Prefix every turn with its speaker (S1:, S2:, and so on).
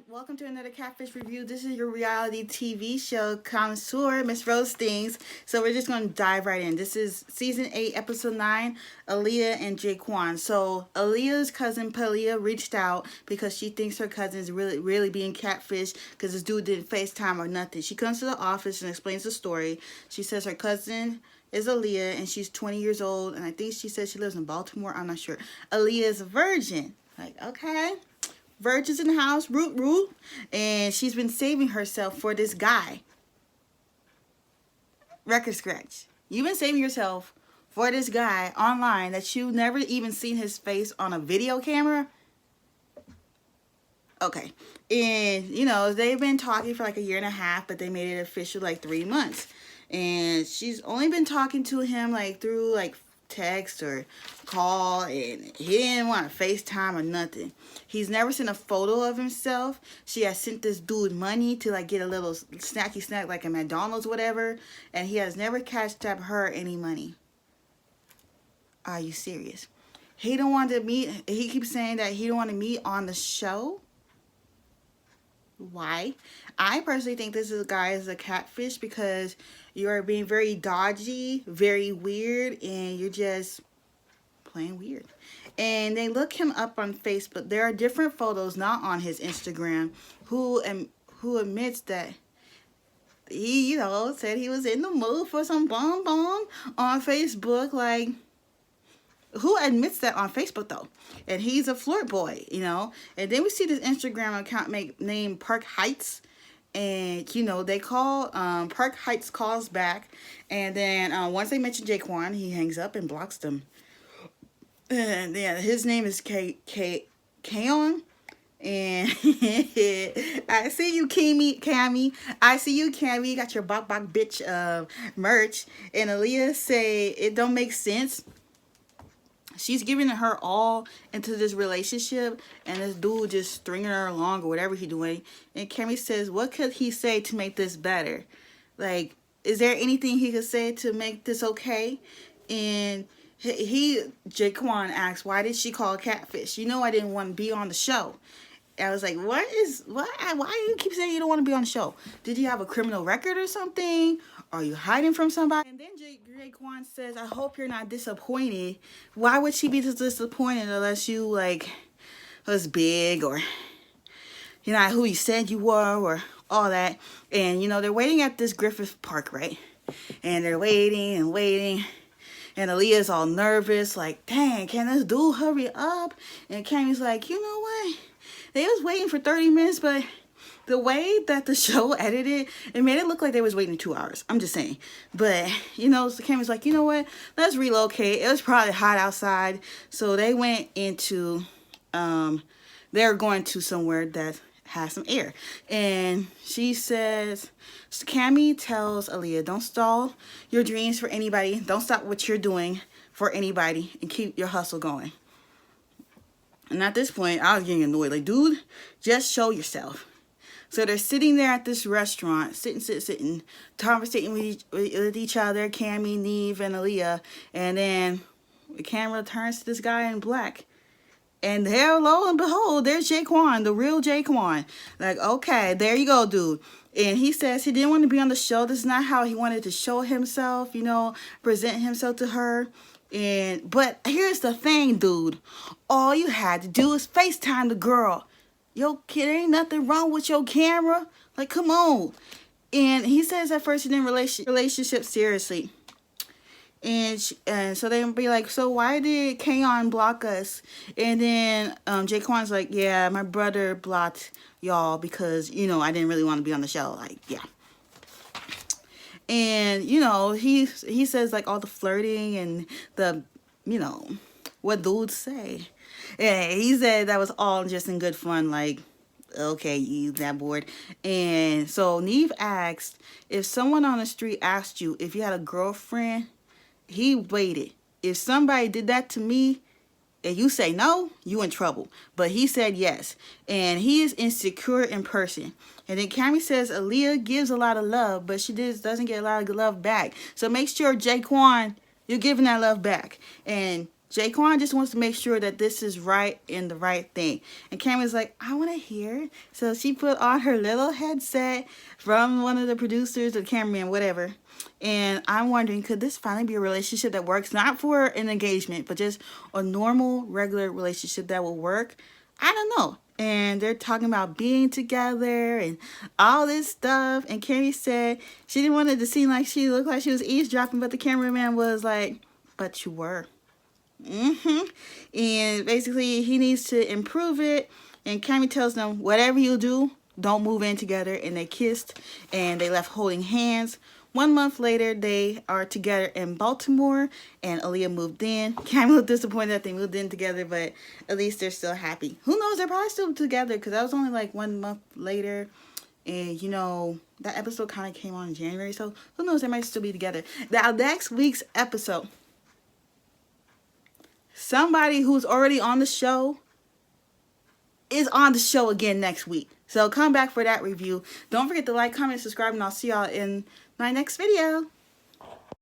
S1: Welcome to another Catfish review. This is your reality TV show connoisseur, Miss Rose Things. So we're just going to dive right in. This is season 8, episode 9, Aaliyah and Jaquan. So Aaliyah's cousin Palia reached out because she thinks her cousin is really being catfished because this dude didn't FaceTime or nothing. She comes to the office and explains the story. She says her cousin is Aaliyah and she's 20 years old, and I think she says she lives in Baltimore. I'm not sure. Aaliyah is a virgin. Like, okay. Virgins in the house, root, and she's been saving herself for this guy. Record scratch. You've been saving yourself for this guy online that you never even seen his face on a video camera. Okay, and you know they've been talking for like a year and a half, but they made it official like 3 months, and she's only been talking to him like through like text or call, and he didn't want to FaceTime or nothing. He's never seen a photo of himself. She has sent this dude money to like get a little snacky snack like a McDonald's whatever, and he has never cashed up her any money. Are you serious? He don't want to meet. He keeps saying that he don't want to meet on the show. Why? I personally think this guy is a catfish because you're being very dodgy, very weird, and you're just playing weird. And they look him up on Facebook. There are different photos not on his Instagram who admits that he, you know, said he was in the mood for some bonbon on Facebook. Like, who admits that on Facebook though? And he's a flirt boy, you know. And then we see this Instagram account named Park Heights, and you know they call Park Heights calls back, and then once they mention Jaquan, he hangs up and blocks them. And yeah, his name is Kaon. And I see you, Cammy. I see you, Cammy. You got your bok bitch merch. And Aaliyah say it don't make sense. She's giving her all into this relationship, and this dude just stringing her along or whatever he's doing. And Cammy says, what could he say to make this better? Like, is there anything he could say to make this okay? And Jaquan asks, why did she call Catfish? You know I didn't want to be on the show. I was like, why do you keep saying you don't want to be on the show? Did you have a criminal record or something? Are you hiding from somebody? And then Jaquan says, I hope you're not disappointed. Why would she be disappointed unless you, like, was big or you're not who you said you were or all that? And, you know, they're waiting at this Griffith Park, right? And they're waiting and waiting. And Aaliyah's all nervous, like, dang, can this dude hurry up? And Cammy's like, you know what? They was waiting for 30 minutes, but the way that the show edited, it made it look like they was waiting 2 hours. I'm just saying. But, you know, so Cammy's like, you know what? Let's relocate. It was probably hot outside. So they went into, they're going to somewhere that has some air. And she says, so Cammy tells Aaliyah, don't stall your dreams for anybody. Don't stop what you're doing for anybody and keep your hustle going. And at this point, I was getting annoyed. Like, dude, just show yourself. So they're sitting there at this restaurant, sitting, conversating with each other, Cammy, Neve, and Aaliyah. And then the camera turns to this guy in black. And there, lo and behold, there's Jaquan, the real Jaquan. Like, okay, there you go, dude. And he says he didn't want to be on the show. This is not how he wanted to show himself, you know, present himself to her. But here's the thing, dude. All you had to do is FaceTime the girl. Yo, kid, there ain't nothing wrong with your camera. Like, come on. And he says at first he didn't relationship seriously. And so they would be like, so why did Kaon block us? And then Jaquan's like, yeah, my brother blocked y'all because, you know, I didn't really want to be on the show. Like, yeah. And, you know, he says, like, all the flirting and the, you know, what dudes say. And he said that was all just in good fun, like, okay, you that bored. And so Neve asked, if someone on the street asked you if you had a girlfriend, he waited. If somebody did that to me and you say no, you in trouble. But he said yes. And he is insecure in person. And then Cammy says Aaliyah gives a lot of love, but she doesn't get a lot of love back. So make sure, Jaquan, you're giving that love back. And Jaquan just wants to make sure that this is right and the right thing. And Cameron's like, I want to hear. So she put on her little headset from one of the producers or cameraman, whatever. And I'm wondering, could this finally be a relationship that works? Not for an engagement, but just a normal, regular relationship that will work? I don't know. And they're talking about being together and all this stuff. And Carrie said she didn't want it to seem like she looked like she was eavesdropping, but the cameraman was like, but you were. And basically he needs to improve it. And Cammy tells them, whatever you do, don't move in together. And they kissed and they left holding hands. 1 month later, they are together in Baltimore, and Aaliyah moved in. Cammy was disappointed that they moved in together, but at least they're still happy. Who knows? They're probably still together, because that was only like 1 month later. And, you know, that episode kind of came on in January, so who knows? They might still be together. Now, next week's episode, somebody who's already on the show is on the show again next week. So come back for that review. Don't forget to like, comment, subscribe, and I'll see y'all in my next video.